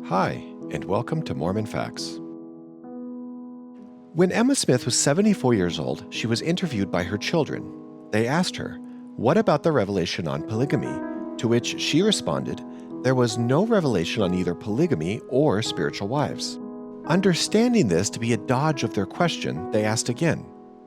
Hi, and welcome to Mormon Facts. When Emma Smith was 74 years old, she was interviewed by her children. They asked her, "What about the revelation on polygamy?" To which she responded, "There was no revelation on either polygamy or spiritual wives." Understanding this to be a dodge of their question, they asked again,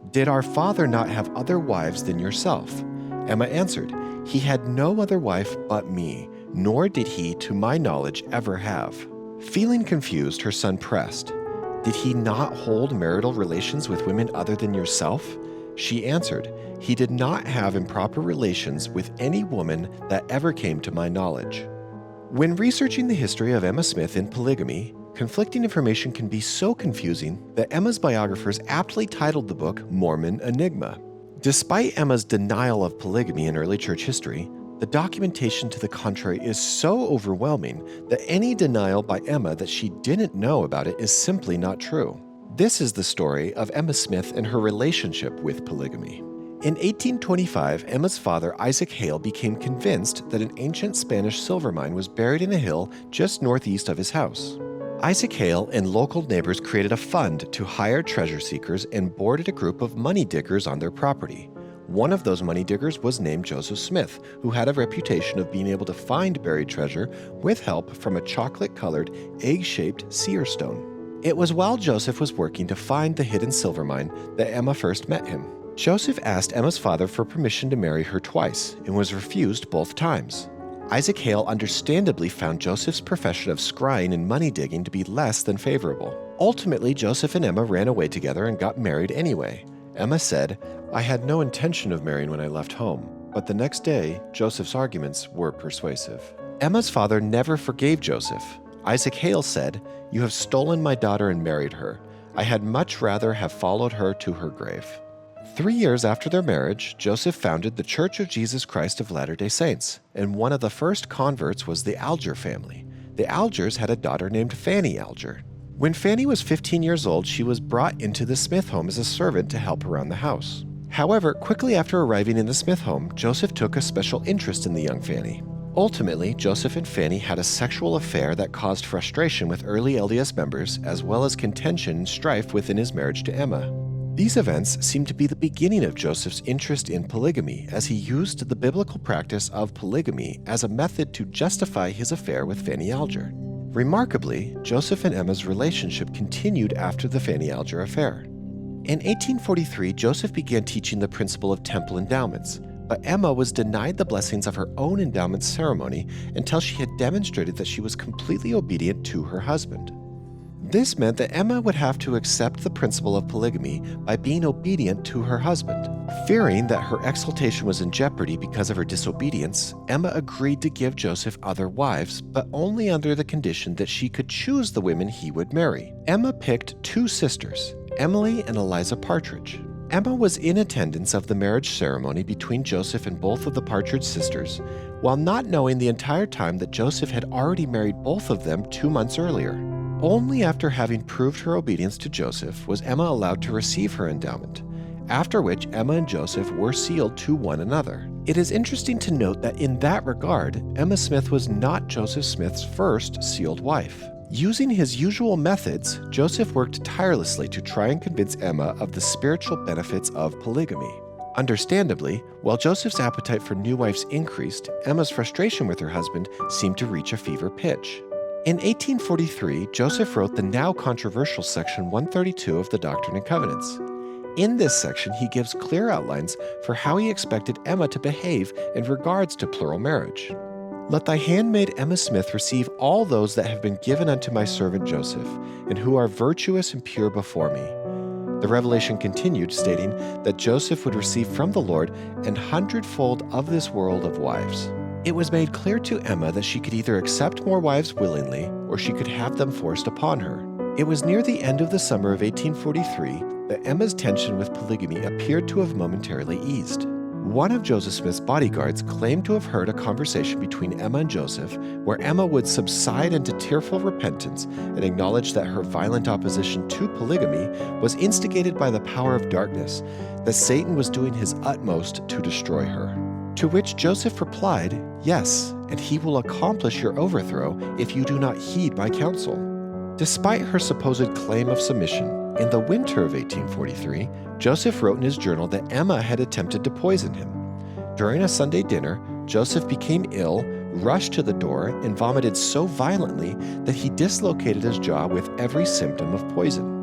"Did our father not have other wives than yourself?" Emma answered, "He had no other wife but me, nor did he, to my knowledge, ever have." Feeling confused, her son pressed, "Did he not hold marital relations with women other than yourself?" She answered, "He did not have improper relations with any woman that ever came to my knowledge." When researching the history of Emma Smith in polygamy, conflicting information can be so confusing that Emma's biographers aptly titled the book Mormon Enigma. Despite Emma's denial of polygamy in early church history, the documentation to the contrary is so overwhelming that any denial by Emma that she didn't know about it is simply not true. This is the story of Emma Smith and her relationship with polygamy. In 1825, Emma's father, Isaac Hale, became convinced that an ancient Spanish silver mine was buried in a hill just northeast of his house. Isaac Hale and local neighbors created a fund to hire treasure seekers and boarded a group of money diggers on their property. One of those money diggers was named Joseph Smith, who had a reputation of being able to find buried treasure with help from a chocolate-colored, egg-shaped seer stone. It was while Joseph was working to find the hidden silver mine that Emma first met him. Joseph asked Emma's father for permission to marry her twice and was refused both times. Isaac Hale understandably found Joseph's profession of scrying and money digging to be less than favorable. Ultimately, Joseph and Emma ran away together and got married anyway. Emma said, "I had no intention of marrying when I left home," but the next day, Joseph's arguments were persuasive. Emma's father never forgave Joseph. Isaac Hale said, "You have stolen my daughter and married her. I had much rather have followed her to her grave." 3 years after their marriage, Joseph founded the Church of Jesus Christ of Latter-day Saints, and one of the first converts was the Alger family. The Algers had a daughter named Fanny Alger. When Fanny was 15 years old, she was brought into the Smith home as a servant to help around the house. However, quickly after arriving in the Smith home, Joseph took a special interest in the young Fanny. Ultimately, Joseph and Fanny had a sexual affair that caused frustration with early LDS members, as well as contention and strife within his marriage to Emma. These events seem to be the beginning of Joseph's interest in polygamy, as he used the biblical practice of polygamy as a method to justify his affair with Fanny Alger. Remarkably, Joseph and Emma's relationship continued after the Fanny Alger affair. In 1843, Joseph began teaching the principle of temple endowments, but Emma was denied the blessings of her own endowment ceremony until she had demonstrated that she was completely obedient to her husband. This meant that Emma would have to accept the principle of polygamy by being obedient to her husband. Fearing that her exaltation was in jeopardy because of her disobedience, Emma agreed to give Joseph other wives, but only under the condition that she could choose the women he would marry. Emma picked 2 sisters, Emily and Eliza Partridge. Emma was in attendance of the marriage ceremony between Joseph and both of the Partridge sisters, while not knowing the entire time that Joseph had already married both of them 2 months earlier. Only after having proved her obedience to Joseph was Emma allowed to receive her endowment, after which Emma and Joseph were sealed to one another. It is interesting to note that in that regard, Emma Smith was not Joseph Smith's first sealed wife. Using his usual methods, Joseph worked tirelessly to try and convince Emma of the spiritual benefits of polygamy. Understandably, while Joseph's appetite for new wives increased, Emma's frustration with her husband seemed to reach a fever pitch. In 1843, Joseph wrote the now controversial Section 132 of the Doctrine and Covenants. In this section, he gives clear outlines for how he expected Emma to behave in regards to plural marriage. "Let thy handmaid Emma Smith receive all those that have been given unto my servant Joseph, and who are virtuous and pure before me." The revelation continued, stating that Joseph would receive from the Lord an hundredfold of this world of wives. It was made clear to Emma that she could either accept more wives willingly, or she could have them forced upon her. It was near the end of the summer of 1843 that Emma's tension with polygamy appeared to have momentarily eased. One of Joseph Smith's bodyguards claimed to have heard a conversation between Emma and Joseph, where Emma would subside into tearful repentance and acknowledge that her violent opposition to polygamy was instigated by the power of darkness, that Satan was doing his utmost to destroy her. To which Joseph replied, "Yes, and he will accomplish your overthrow if you do not heed my counsel. Despite her supposed claim of submission, in the winter of 1843, Joseph wrote in his journal that Emma had attempted to poison him. During a Sunday dinner, Joseph became ill, rushed to the door, and vomited so violently that he dislocated his jaw with every symptom of poison.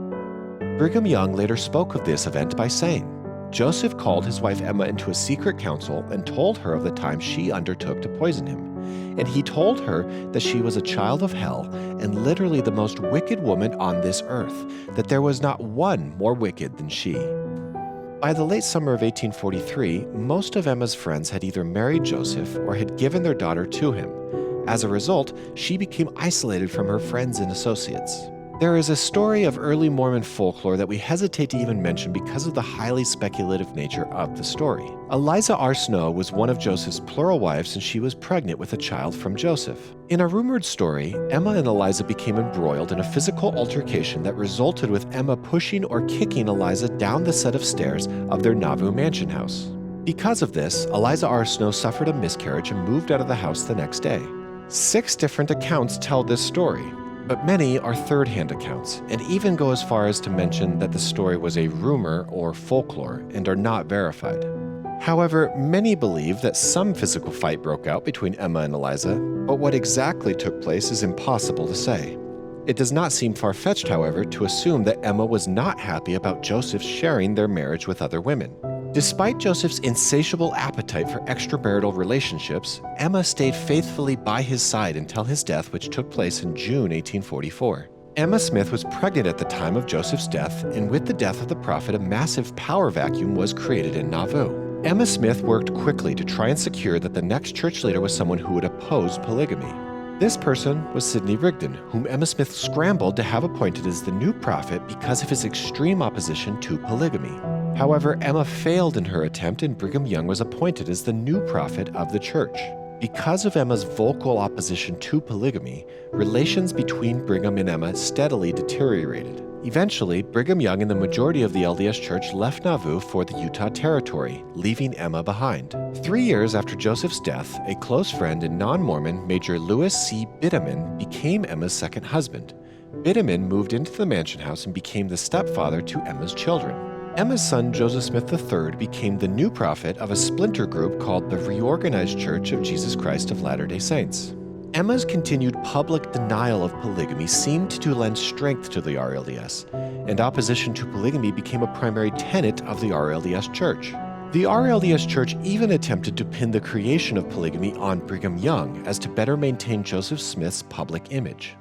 Brigham Young later spoke of this event by saying, Joseph called his wife Emma into a secret council and told her of the time she undertook to poison him. And he told her that she was a child of hell and literally the most wicked woman on this earth, that there was not one more wicked than she. By the late summer of 1843, most of Emma's friends had either married Joseph or had given their daughter to him. As a result, she became isolated from her friends and associates. There is a story of early Mormon folklore that we hesitate to even mention because of the highly speculative nature of the story. Eliza R. Snow was one of Joseph's plural wives, and she was pregnant with a child from Joseph. In a rumored story, Emma and Eliza became embroiled in a physical altercation that resulted with Emma pushing or kicking Eliza down the set of stairs of their Nauvoo mansion house. Because of this, Eliza R. Snow suffered a miscarriage and moved out of the house the next day. 6 different accounts tell this story, but many are third-hand accounts, and even go as far as to mention that the story was a rumor or folklore and are not verified. However, many believe that some physical fight broke out between Emma and Eliza, but what exactly took place is impossible to say. It does not seem far-fetched, however, to assume that Emma was not happy about Joseph sharing their marriage with other women. Despite Joseph's insatiable appetite for extramarital relationships, Emma stayed faithfully by his side until his death, which took place in June 1844. Emma Smith was pregnant at the time of Joseph's death, and with the death of the prophet, a massive power vacuum was created in Nauvoo. Emma Smith worked quickly to try and secure that the next church leader was someone who would oppose polygamy. This person was Sidney Rigdon, whom Emma Smith scrambled to have appointed as the new prophet because of his extreme opposition to polygamy. However, Emma failed in her attempt, and Brigham Young was appointed as the new prophet of the church. Because of Emma's vocal opposition to polygamy, relations between Brigham and Emma steadily deteriorated. Eventually, Brigham Young and the majority of the LDS Church left Nauvoo for the Utah Territory, leaving Emma behind. 3 years after Joseph's death, a close friend and non-Mormon, Major Lewis C. Bittaman, became Emma's second husband. Bittaman moved into the mansion house and became the stepfather to Emma's children. Emma's son, Joseph Smith III, became the new prophet of a splinter group called the Reorganized Church of Jesus Christ of Latter-day Saints. Emma's continued public denial of polygamy seemed to lend strength to the RLDS, and opposition to polygamy became a primary tenet of the RLDS Church. The RLDS Church even attempted to pin the creation of polygamy on Brigham Young as to better maintain Joseph Smith's public image.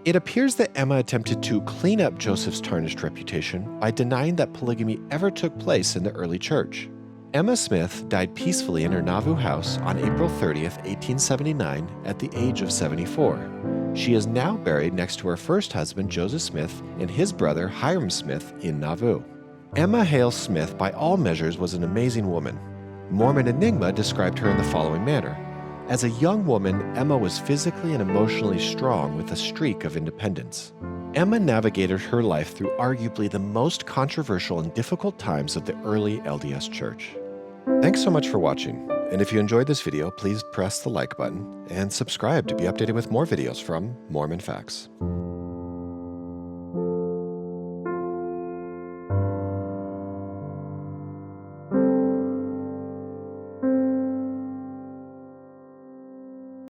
It appears that Emma attempted to clean up Joseph's tarnished reputation by denying that polygamy ever took place in the early church. Emma Smith died peacefully in her Nauvoo house on April 30th, 1879, at the age of 74. She is now buried next to her first husband, Joseph Smith, and his brother, Hiram Smith, in Nauvoo. Emma Hale Smith, by all measures, was an amazing woman. Mormon Enigma described her in the following manner. As a young woman, Emma was physically and emotionally strong with a streak of independence. Emma navigated her life through arguably the most controversial and difficult times of the early LDS Church. Thanks so much for watching, and if you enjoyed this video, please press the like button and subscribe to be updated with more videos from Mormon Facts.